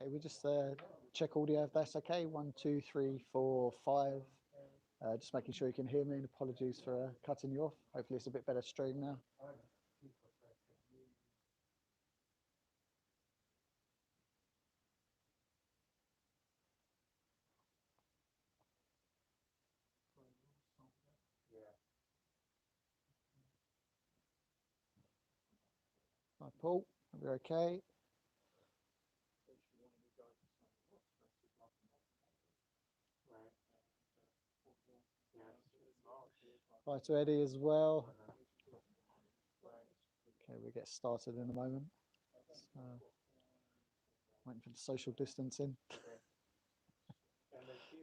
Okay, we just check audio if that's okay. 1, 2, 3, 4, 5. Just making sure you can hear me, and apologies for cutting you off. Hopefully it's a bit better stream now. Hi Paul, are we okay? Hi to Eddie as well. Okay, we'll get started in a moment. So, waiting for the social distancing.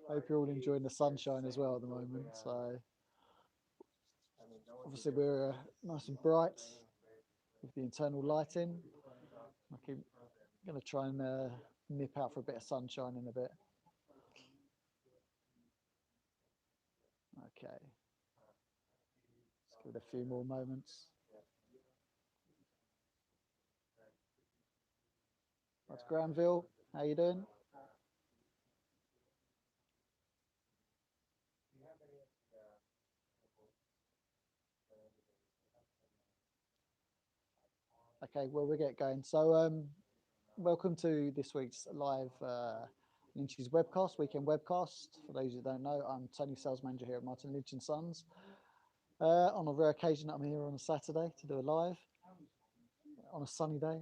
Hope you're all enjoying the sunshine as well at the moment. So obviously we're nice and bright with the internal lighting. I'm going to try and nip out for a bit of sunshine in a bit. Okay. Let's give it a few more moments. That's Granville. How you doing? Okay, well, we'll get going. So, welcome to this week's live Lynchy's webcast, weekend webcast. For those who don't know, I'm Tony, sales manager here at Martin Lynch and Sons. On a rare occasion, I'm here on a Saturday to do a live on a sunny day.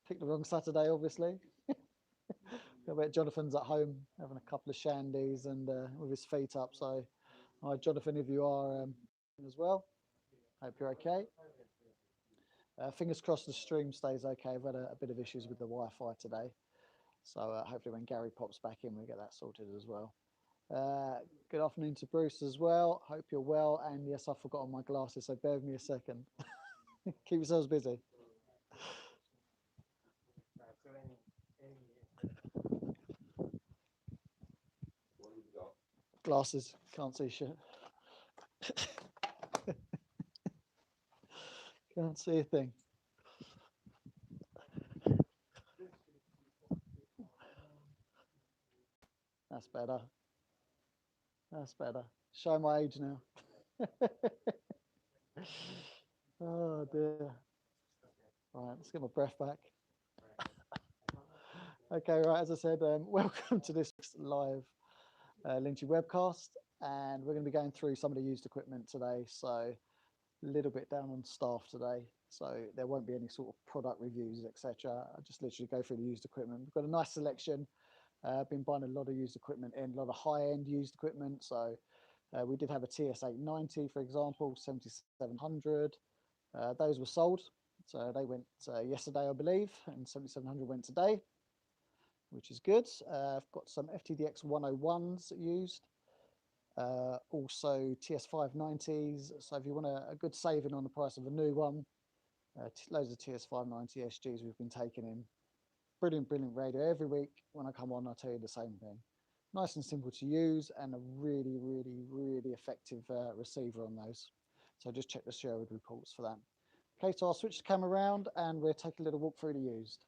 Picked the wrong Saturday, obviously. I bet Jonathan's at home having a couple of shandies and with his feet up. So, hi, Jonathan, if you are as well. Hope you're okay. Fingers crossed the stream stays okay. I've had a bit of issues with the Wi-Fi today. So hopefully when Gary pops back in, we get that sorted as well. Good afternoon to Bruce as well. Hope you're well. And yes, I've forgotten my glasses, so bear with me a second. Keep yourselves busy. Glasses, can't see shit. Can't see a thing. That's better. That's better. Show my age now. Oh dear. Right, let's get my breath back. Okay, right, as I said, welcome to this live Lynchy webcast, and we're going to be going through some of the used equipment today. So a little bit down on staff today, so there won't be any sort of product reviews, etc. I'll just literally go through the used equipment. We've got a nice selection. I've been buying a lot of used equipment in, a lot of high-end used equipment. So we did have a TS890, for example, 7700. Those were sold. So they went yesterday, I believe, and 7700 went today, which is good. I've got some FTDX 101s used. Also TS590s. So if you want a good saving on the price of a new one, loads of TS590 SGs we've been taking in. Brilliant, brilliant radio. Every week when I come on, I'll tell you the same thing. Nice and simple to use, and a really, really, really effective receiver on those. So just check the Sherwood reports for that. Okay, so I'll switch the camera around and we'll take a little walk through the used.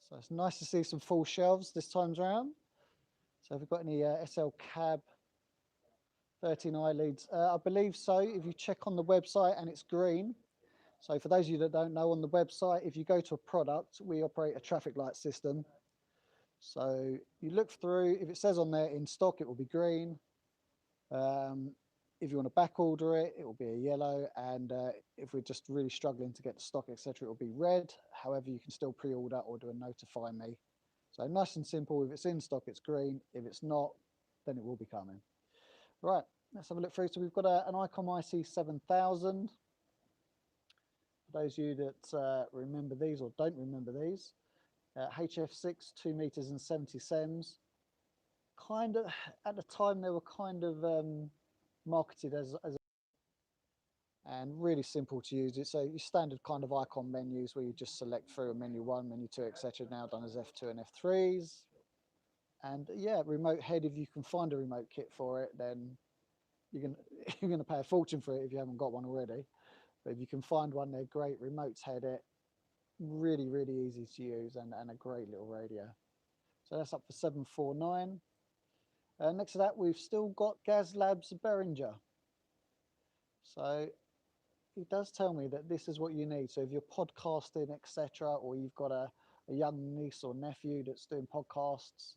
So it's nice to see some full shelves this time around. So have we got any SL cab 13 eye leads? I believe so. If you check on the website and it's green. So for those of you that don't know, on the website, if you go to a product, we operate a traffic light system. So you look through, if it says on there in stock, it will be green. If you want to back order it, it will be a yellow. And if we're just really struggling to get the stock, etc., it will be red. However, you can still pre-order or do a notify me. So nice and simple. If it's in stock, it's green. If it's not, then it will be coming. Right, let's have a look through. So we've got an ICOM IC7000. For those of you that remember these or don't remember these, HF6, 2 meters and 70 sems. Kind of, at the time, they were kind of marketed as and really simple to use. It's your standard kind of icon menus where you just select through a menu 1, menu 2, etc. Now done as F2 and F3s. And yeah, remote head, if you can find a remote kit for it, then you're going to pay a fortune for it if you haven't got one already. But if you can find one, they're great. Remotes head it, really, really easy to use, and a great little radio. So that's up for 749. Next to that, we've still got Gaz Labs Behringer. So it does tell me that this is what you need. So if you're podcasting, etc., or you've got a young niece or nephew that's doing podcasts,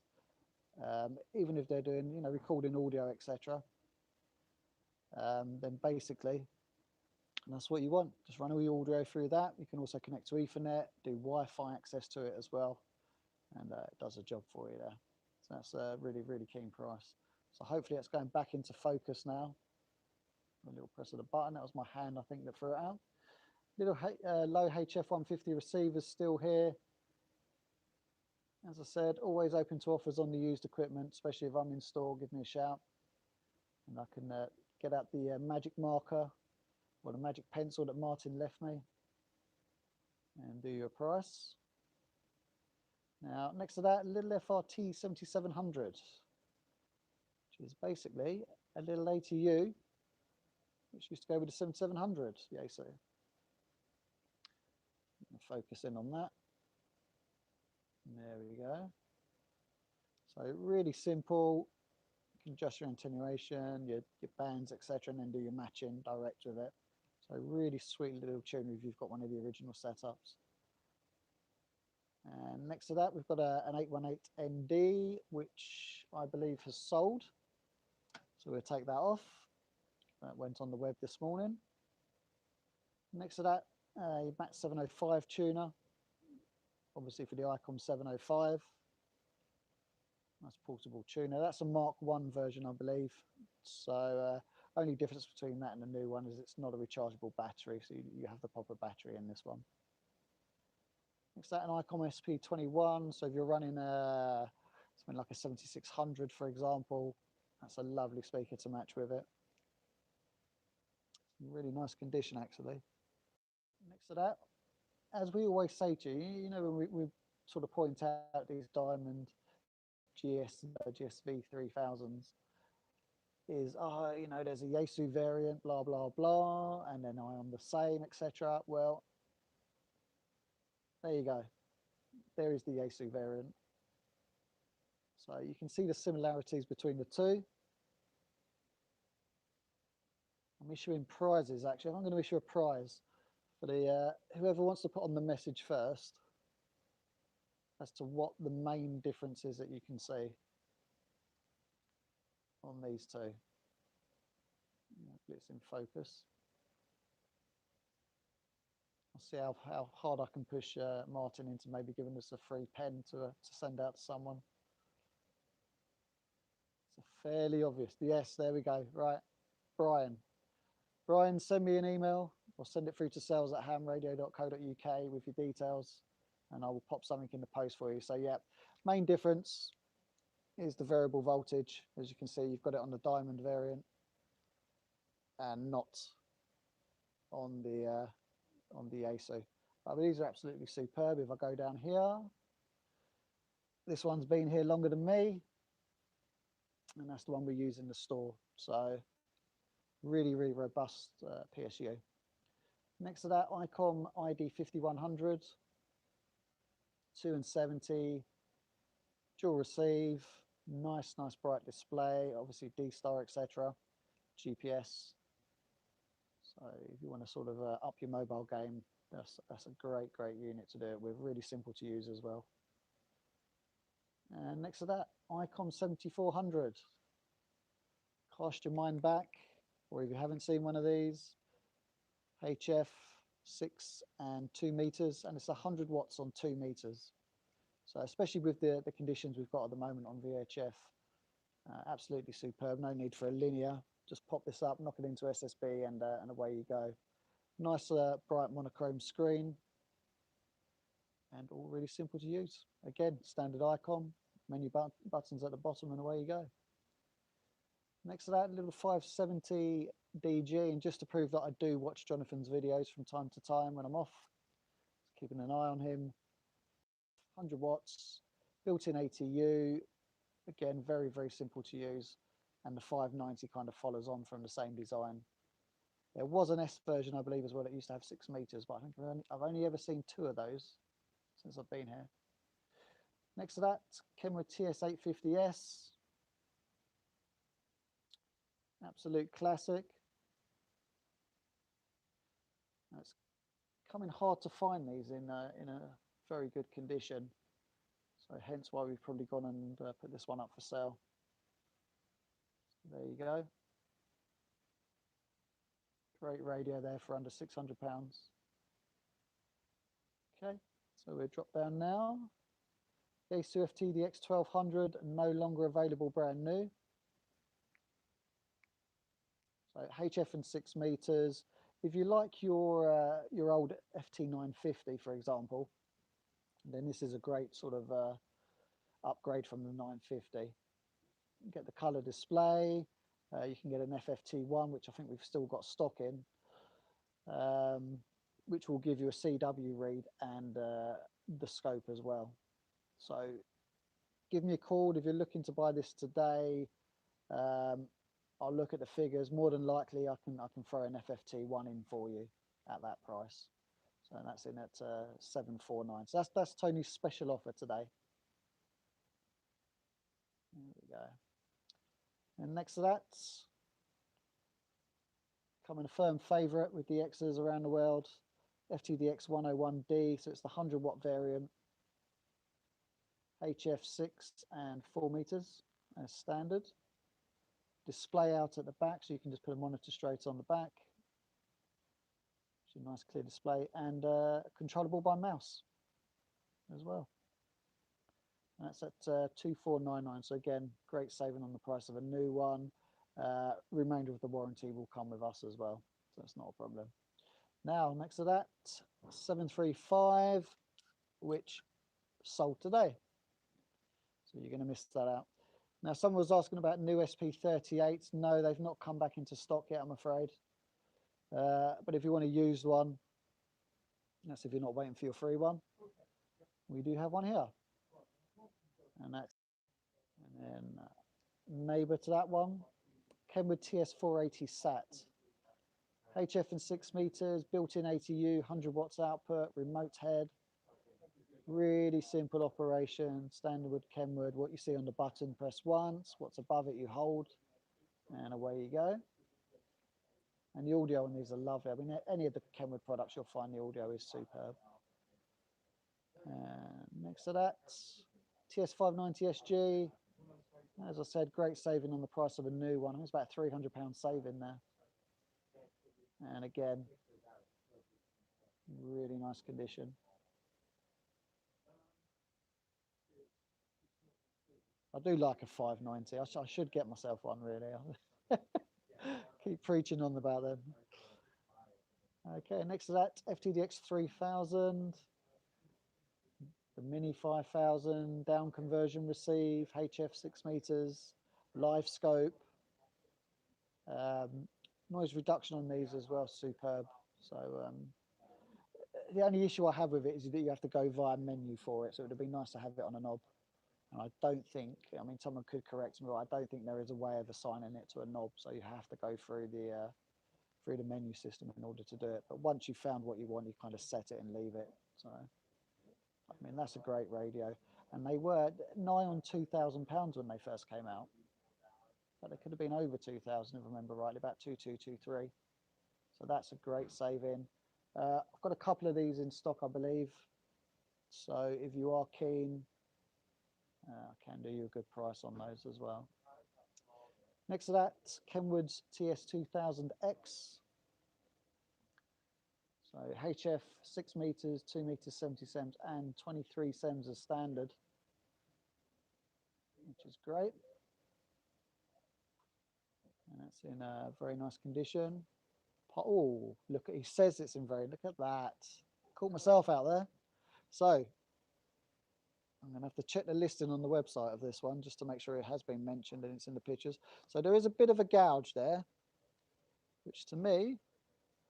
even if they're doing, recording audio, etc., then basically that's what you want. Just run all your audio through that. You can also connect to Ethernet, do Wi-Fi access to it as well, and it does a job for you there. So that's a really, really keen price. So hopefully it's going back into focus now. A little press of the button. That was my hand, I think, that threw it out. Little low HF 150 receivers still here. As I said, always open to offers on the used equipment, especially if I'm in store. Give me a shout, and I can get out the magic marker or the magic pencil that Martin left me and do your price. Now, next to that, a little FRT 7700, which is basically a little ATU, which used to go with the 7700. Yeah, so focus in on that. There we go. So really simple. You can adjust your attenuation, your bands, etc., and then do your matching direct with it. So really sweet little tune if you've got one of the original setups. And next to that, we've got an 818ND, which I believe has sold. So we'll take that off. That went on the web this morning. Next to that, a MAT 705 tuner, obviously for the ICOM 705. Nice portable tuner. That's a Mark 1 version, I believe. So only difference between that and the new one is it's not a rechargeable battery, so you have the proper battery in this one. Next to that, an ICOM SP21. So if you're running something like a 7600, for example, that's a lovely speaker to match with it. Really nice condition, actually. Next to that, as we always say to you, when we sort of point out these Diamond GSV 3000s, is there's a Yaesu variant, blah blah blah, and then I am the same, etc. Well, there you go. There is the Yaesu variant. So you can see the similarities between the two. I'm issuing prizes, actually. I'm going to issue a prize for the whoever wants to put on the message first as to what the main difference is that you can see on these two. It's in focus. I'll see how hard I can push Martin into maybe giving us a free pen to send out to someone. It's fairly obvious. Yes, there we go. Right, Brian, send me an email or send it through to sales@hamradio.co.uk with your details, and I will pop something in the post for you. So yeah, main difference is the variable voltage. As you can see, you've got it on the Diamond variant and not on the Yaesu. But these are absolutely superb. If I go down here, this one's been here longer than me, and that's the one we use in the store. So really, really robust PSU. Next to that, ICOM ID 5100, 2 and 70, dual receive, nice bright display, obviously D-Star, etc., GPS. So if you want to sort of up your mobile game, that's a great unit to do it with. Really simple to use as well. And next to that, ICOM 7400. Cast your mind back, or if you haven't seen one of these, HF 6 and 2 meters, and it's 100 watts on 2 meters. So especially with the conditions we've got at the moment on VHF, absolutely superb. No need for a linear. Just pop this up, knock it into SSB, and away you go. Nice bright monochrome screen, and all really simple to use. Again, standard ICOM, menu buttons at the bottom, and away you go. Next to that, little 570 DG, and just to prove that I do watch Jonathan's videos from time to time when I'm off, keeping an eye on him. 100 watts, built-in ATU, again, very simple to use, and the 590 kind of follows on from the same design. There was an S version, I believe, as well. It used to have 6 meters, but I think I've only ever seen 2 of those since I've been here. Next to that, Kenwood TS850S. Absolute classic. It's coming hard to find these in a very good condition. So hence why we've probably gone and put this one up for sale. So there you go. Great radio there for under £600. Okay, so we'll drop down now. Yaesu FTDX 1200, no longer available, brand new. So HF and 6 meters. If you like your old FT950, for example, then this is a great sort of upgrade from the 950. You get the color display. You can get an FFT1, which I think we've still got stock in, which will give you a CW read and the scope as well. So give me a call if you're looking to buy this today. I'll look at the figures. More than likely, I can throw an FFT1 in for you at that price. So that's in at 749. So that's Tony's special offer today. There we go. And next to that, coming a firm favourite with the X's around the world, FTDX 101D. So it's the 100-watt variant, HF 6 and 4 meters as standard. Display out at the back, so you can just put a monitor straight on the back. It's a nice clear display, and controllable by mouse as well. And that's at 2499. So again, great saving on the price of a new one. Remainder of the warranty will come with us as well, so that's not a problem. Now, next to that, 735, which sold today. So you're going to miss that out. Now, someone was asking about new SP38s. No, they've not come back into stock yet, I'm afraid. But if you want to use one, that's if you're not waiting for your free one. We do have one here. And then neighbour to that one, Kenwood TS480 SAT. HF and 6 meters, built-in ATU, 100 watts output, remote head. Really simple operation, standard Kenwood. What you see on the button, press once. What's above it, you hold, and away you go. And the audio on these are lovely. I mean, any of the Kenwood products, you'll find the audio is superb. Next to that, TS590SG. As I said, great saving on the price of a new one. I think it's about £300 saving there. And again, really nice condition. I do like a 590. I should get myself one, really. Keep preaching on about them. Okay, next to that, FTDX 3000, the Mini 5000, down conversion receive, HF 6 meters, live scope. Noise reduction on these as well, superb. So the only issue I have with it is that you have to go via menu for it. So it would be nice to have it on a knob. And I don't think, I mean, someone could correct me, but I don't think there is a way of assigning it to a knob. So you have to go through the menu system in order to do it. But once you've found what you want, you kind of set it and leave it. So, I mean, that's a great radio. And they were nigh on £2,000 when they first came out. But they could have been over 2,000 if I remember rightly, about 2,223. So that's a great saving. I've got a couple of these in stock, I believe. So if you are keen, I can do you a good price on those as well. Next to that, Kenwood's TS2000X. So HF 6 meters, 2 meters 70 sems, and 23 sems as standard, which is great. And that's in a very nice condition. Oh, look, he says it's in very, look at that. Caught myself out there. So I'm going to have to check the listing on the website of this one just to make sure it has been mentioned and it's in the pictures. So there is a bit of a gouge there, which to me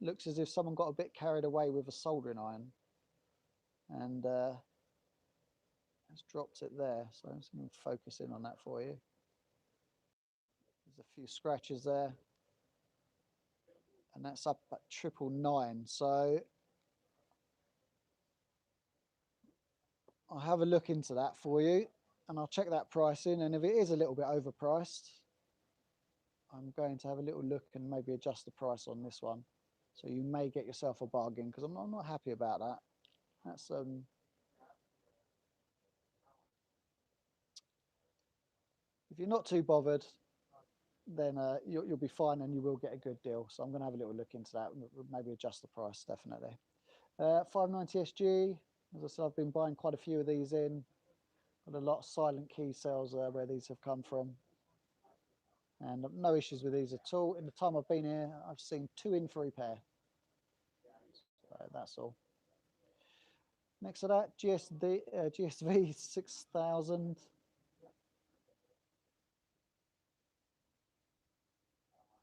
looks as if someone got a bit carried away with a soldering iron and has dropped it there. So I'm just going to focus in on that for you. There's a few scratches there. and that's up at 999. So I'll have a look into that for you, and I'll check that pricing. And if it is a little bit overpriced, I'm going to have a little look and maybe adjust the price on this one. So you may get yourself a bargain, because I'm not happy about that. That's if you're not too bothered, then you'll be fine and you will get a good deal. So I'm going to have a little look into that, maybe adjust the price, definitely. 590 SG, as I said, I've been buying quite a few of these in. Got a lot of silent key sales where these have come from. And no issues with these at all. In the time I've been here, I've seen 2 in for repair. So that's all. Next to that, GSV 6000.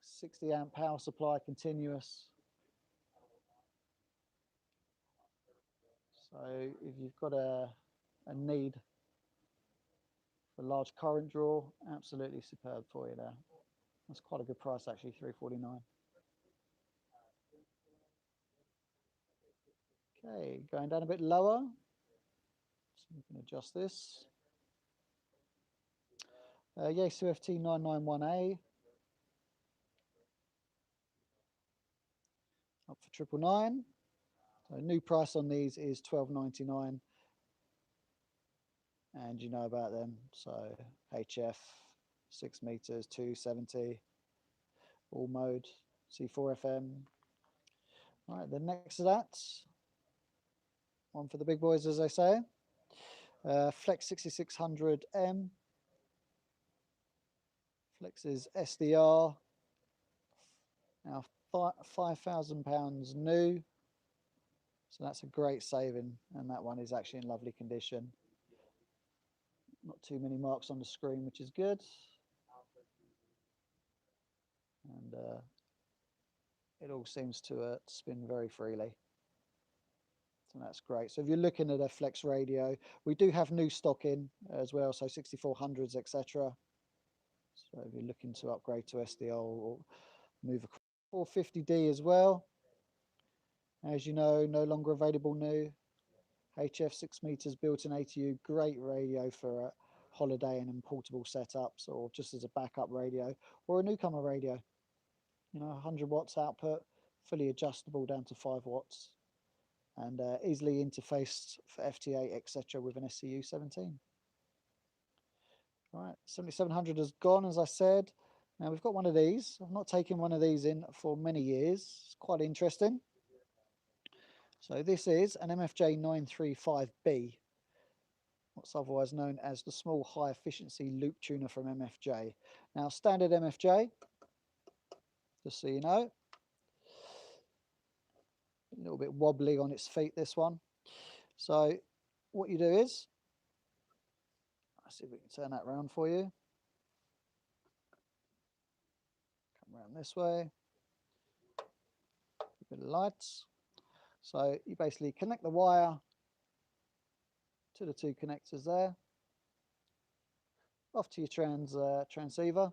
60 amp power supply, continuous. So if you've got a need for large current draw, absolutely superb for you there. That's quite a good price actually, 349. Okay, going down a bit lower. So we can adjust this. Yaesu FT 991A. Up for 999. So new price on these is 12.99. And you know about them. So HF 6 meters, 270, all mode, C4 FM. All right, then next to that, one for the big boys, as they say. Flex 6600M. Flex is SDR. Now £5,000 new. So that's a great saving, and that one is actually in lovely condition. Not too many marks on the screen, which is good. And it all seems to spin very freely. So that's great. So if you're looking at a flex radio, we do have new stock in as well, so 6400s, etc. So if you're looking to upgrade to SDR or move across, 450D as well. As you know, no longer available new. HF 6 meters built-in ATU, great radio for holidaying and portable setups, or just as a backup radio, or a newcomer radio. You know, 100 watts output, fully adjustable down to 5 watts, and easily interfaced for FT8, etc. with an SCU 17. Right, 7700 has gone, as I said. Now we've got one of these. I've not taken one of these in for many years. It's quite interesting. So this is an MFJ 935B, what's otherwise known as the small high efficiency loop tuner from MFJ. Now standard MFJ, just so you know, a little bit wobbly on its feet, this one. So what you do is, let's see if we can turn that around for you. Come around this way. A bit of lights. So you basically connect the wire to the 2 connectors there, off to your transceiver,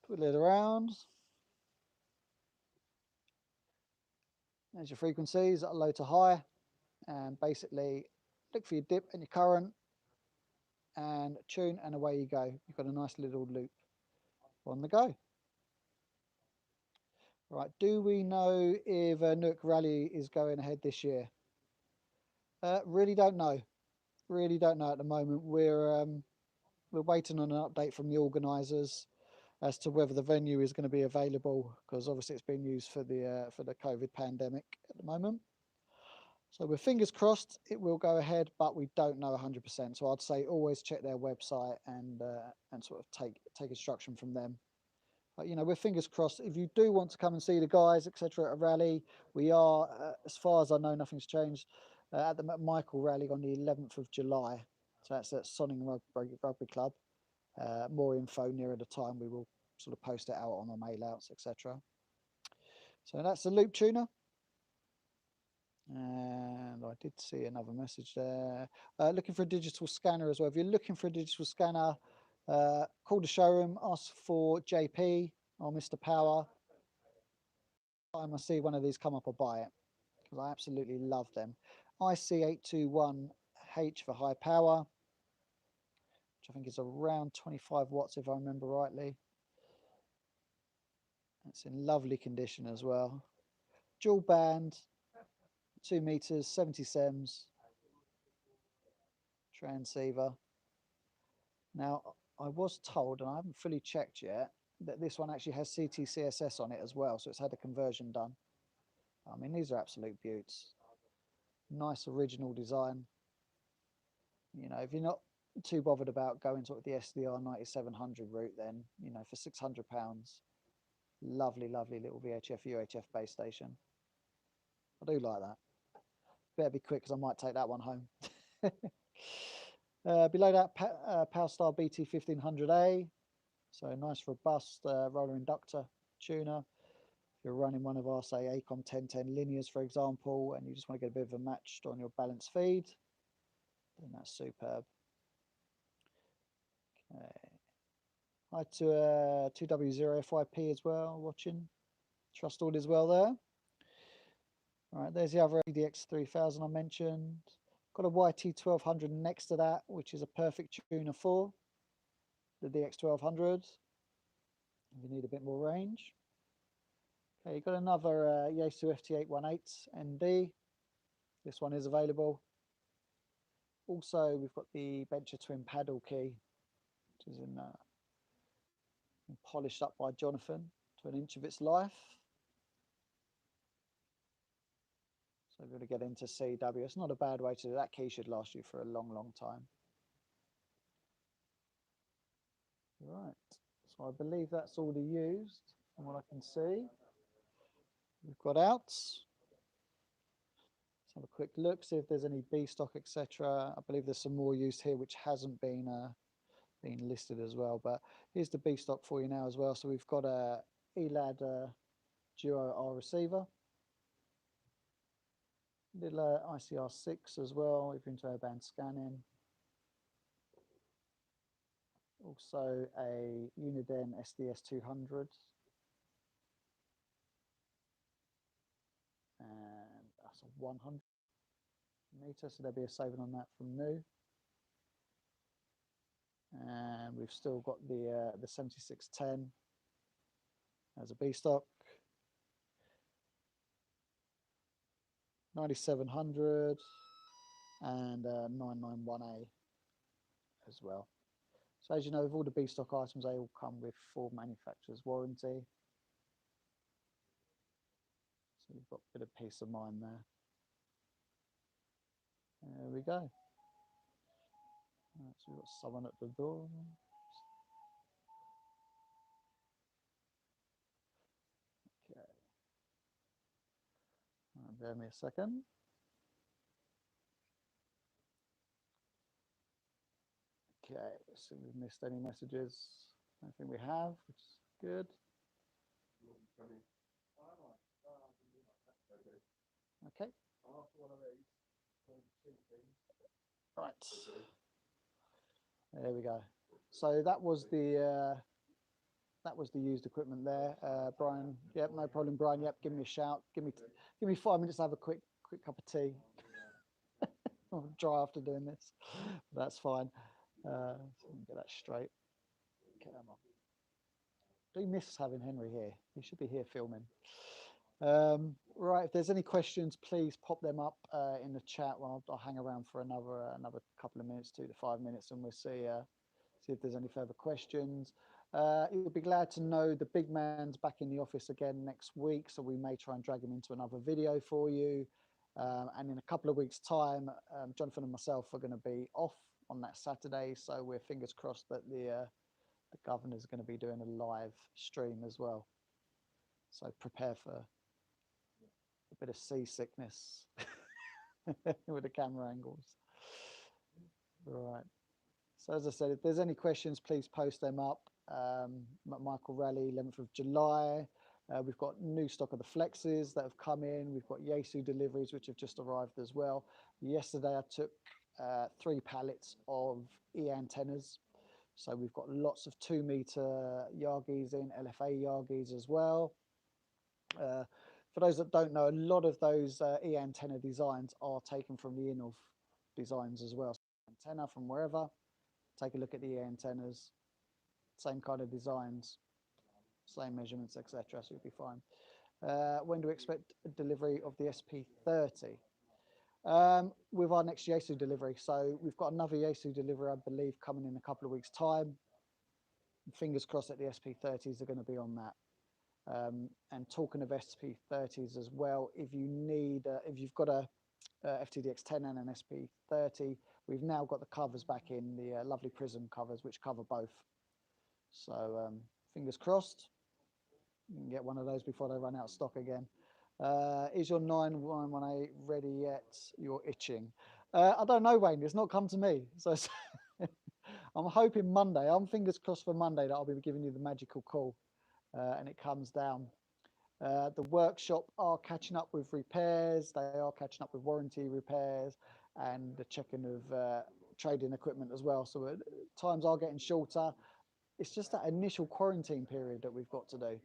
twiddle it around. There's your frequencies, low to high, and basically look for your dip and your current, and tune, and away you go. You've got a nice little loop on the go. Right, do we know if Newark Rally is going ahead this year? Really don't know. Really don't know at the moment. We're waiting on an update from the organisers as to whether the venue is going to be available, because obviously it's being used for the COVID pandemic at the moment. So we're fingers crossed it will go ahead, but we don't know 100%. So I'd say always check their website and sort of take instruction from them. But you know, we're fingers crossed. If you do want to come and see the guys, etc., at a rally, we are, as far as I know, nothing's changed, at the McMichael rally on the 11th of July. So that's at Sonning Rugby Club. More info nearer the time. We will sort of post it out on our mail outs, etc. So that's the loop tuner. And I did see another message there. Looking for a digital scanner as well. If you're looking for a digital scanner, call the showroom, ask for JP, Oh, Mr. Power. Time I see one of these come up, I'll buy it because I absolutely love them. IC821H for high power, which I think is around 25 watts if I remember rightly. It's in lovely condition as well. Dual band, 2 meters, 70 sems, transceiver. Now, I was told, and I haven't fully checked yet, that this one actually has CTCSS on it as well, so it's had a conversion done. I mean, these are absolute beauts. Nice original design. You know, if you're not too bothered about going sort of the SDR 9700 route, then, you know, for £600, lovely, lovely little VHF UHF base station. I do like that. Better be quick because I might take that one home. Below that, PowerStar BT 1500A. So a nice robust roller inductor tuner. If you're running one of our, say, ACOM 1010 linears, for example, and you just want to get a bit of a match on your balance feed, then that's superb. Okay. Hi to 2W0FYP as well, watching. Trust all is well there. All right, there's the other ADX 3000 I mentioned. Got a YT 1200 next to that, which is a perfect tuner for the DX 1200. You need a bit more range. Okay, you've got another Yaesu FT818 ND. This one is available. Also, we've got the Bencher Twin Paddle key, which is polished up by Jonathan to an inch of its life. So we're going to get into CW. It's not a bad way to do that. Key should last you for a long, long time. Right, so I believe that's already used from what I can see. We've got outs. Let's have a quick look, see if there's any B stock, etc. I believe there's some more used here which hasn't been listed as well. But here's the B stock for you now as well. So we've got a ELAD Duo R receiver, little ICR6 as well if you're into airband scanning. Also a Uniden SDS 200. And that's a 100 meter, so there'll be a saving on that from new. And we've still got the 7610 as a B stock, 9700 and 991A as well. So as you know, with all the B stock items, they all come with full manufacturer's warranty. So you've got a bit of peace of mind there. There we go. Right, so we've got someone at the door. Okay. Right, bear me a second. Okay, so we've missed any messages. I don't think we have, which is good. Okay. Right. There we go. So that was the used equipment there. Brian, yep, no problem, Brian. Yep, give me a shout. Give me 5 minutes to have a quick cup of tea. I'm dry after doing this. That's fine. So get that straight. Come on. Do miss having Henry here. He should be here filming. Right, if there's any questions, please pop them up in the chat. Well, I'll hang around for another couple of minutes, 2 to 5 minutes, and we'll see if there's any further questions. You'll be glad to know the big man's back in the office again next week, so we may try and drag him into another video for you. And in a couple of weeks' time, Jonathan and myself are going to be off on that Saturday, so we're fingers crossed that the governor's going to be doing a live stream as well. So prepare for a bit of seasickness with the camera angles. Right. So as I said, if there's any questions, please post them up. Michael Raleigh, 11th of July. We've got new stock of the flexes that have come in. We've got Yaesu deliveries, which have just arrived as well. Yesterday, I took 3 pallets of E antennas. So we've got lots of 2 meter Yagis in, LFA Yagis as well. For those that don't know, a lot of those E antenna designs are taken from the Inov designs as well. So antenna from wherever, take a look at the E antennas, same kind of designs, same measurements, etc. So you'll be fine. When do we expect delivery of the SP30? With our next Yaesu delivery. So we've got another Yaesu delivery, I believe, coming in a couple of weeks' time. Fingers crossed that the SP30s are going to be on that. And talking of SP30s as well, if you've got a FTDX10 and an SP30, we've now got the covers back in, the lovely prism covers, which cover both. So fingers crossed, you can get one of those before they run out of stock again. Is your 9118 ready yet? You're itching. I don't know, Wayne. It's not come to me. So I'm hoping Monday. I'm fingers crossed for Monday that I'll be giving you the magical call and it comes down. The workshop are catching up with repairs. They are catching up with warranty repairs and the checking of trading equipment as well. So times are getting shorter. It's just that initial quarantine period that we've got to do.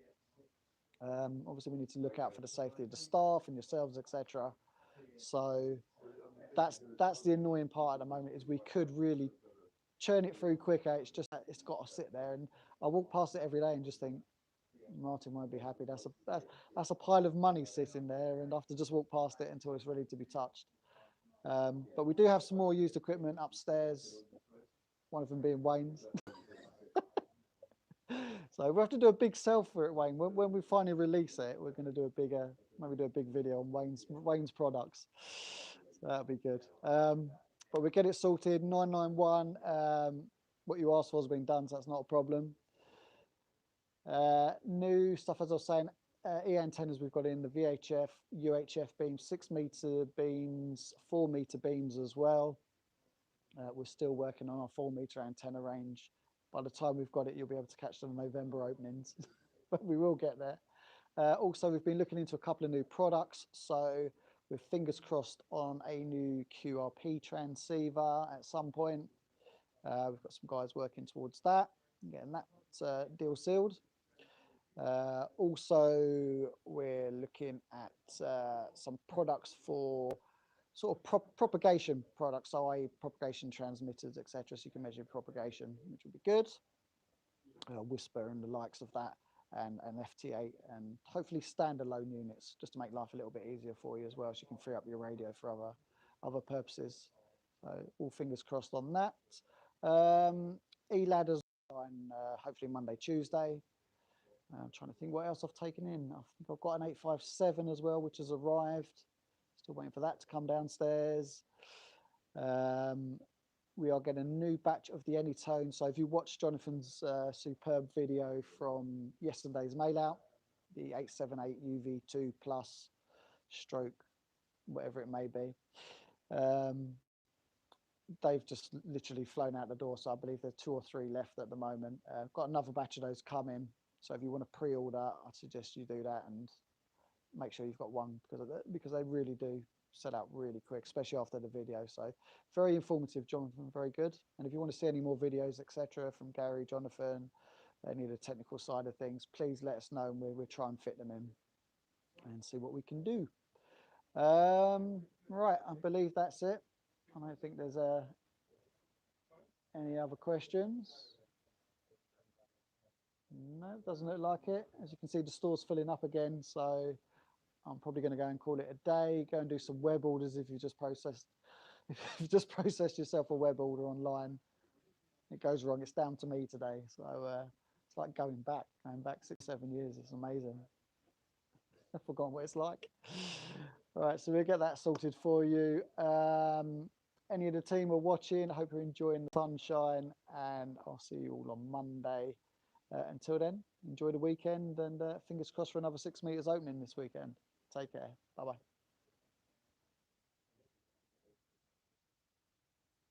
Obviously, we need to look out for the safety of the staff and yourselves, etc. So that's the annoying part at the moment, is we could really churn it through quicker. It's just that it's got to sit there, and I walk past it every day and just think, Martin won't be happy. That's a pile of money sitting there, and I have to just walk past it until it's ready to be touched. But we do have some more used equipment upstairs. One of them being Wayne's. So we'll have to do a big sell for it, Wayne. When we finally release it, we're going to do maybe do a big video on Wayne's products. So that'll be good. But we get it sorted. 991. What you asked for has been done, so that's not a problem. New stuff, as I was saying, E antennas we've got in the VHF, UHF beams, 6 meter beams, 4 meter beams as well. We're still working on our 4 meter antenna range. By the time we've got it, you'll be able to catch the November openings, but we will get there. Also, we've been looking into a couple of new products. So with fingers crossed on a new QRP transceiver at some point. We've got some guys working towards that, getting that deal sealed. Also, we're looking at some products for sort of propagation products, so i.e. propagation transmitters, etc. So you can measure propagation, which would be good. Whisper and the likes of that, and FT8, and hopefully standalone units, just to make life a little bit easier for you as well, so you can free up your radio for other purposes. So all fingers crossed on that. E-ladders on hopefully Monday, Tuesday. I'm trying to think what else I've taken in. I think I've got an 857 as well, which has arrived. Still waiting for that to come downstairs. We are getting a new batch of the Anytone. So if you watch Jonathan's superb video from yesterday's mail out, the 878 UV2 plus stroke, whatever it may be, they've just literally flown out the door. So I believe there's 2 or 3 left at the moment. I've got another batch of those coming. So if you want to pre-order, I suggest you do that and make sure you've got one, because they really do set out really quick, especially after the video. So very informative, Jonathan, very good. And if you want to see any more videos, etc., from Gary, Jonathan, any of the technical side of things, please let us know, and we'll try and fit them in and see what we can do. Right, I believe that's it. I don't think there's any other questions. No, it doesn't look like it. As you can see, the store's filling up again, so I'm probably going to go and call it a day. Go and do some web orders if you've just processed yourself a web order online. It goes wrong, it's down to me today. So it's like going back 6, 7 years. It's amazing. I've forgotten what it's like. All right, so we'll get that sorted for you. Any of the team are watching, I hope you're enjoying the sunshine, and I'll see you all on Monday. Until then, enjoy the weekend, and fingers crossed for another 6 meters opening this weekend. Take care. Bye-bye.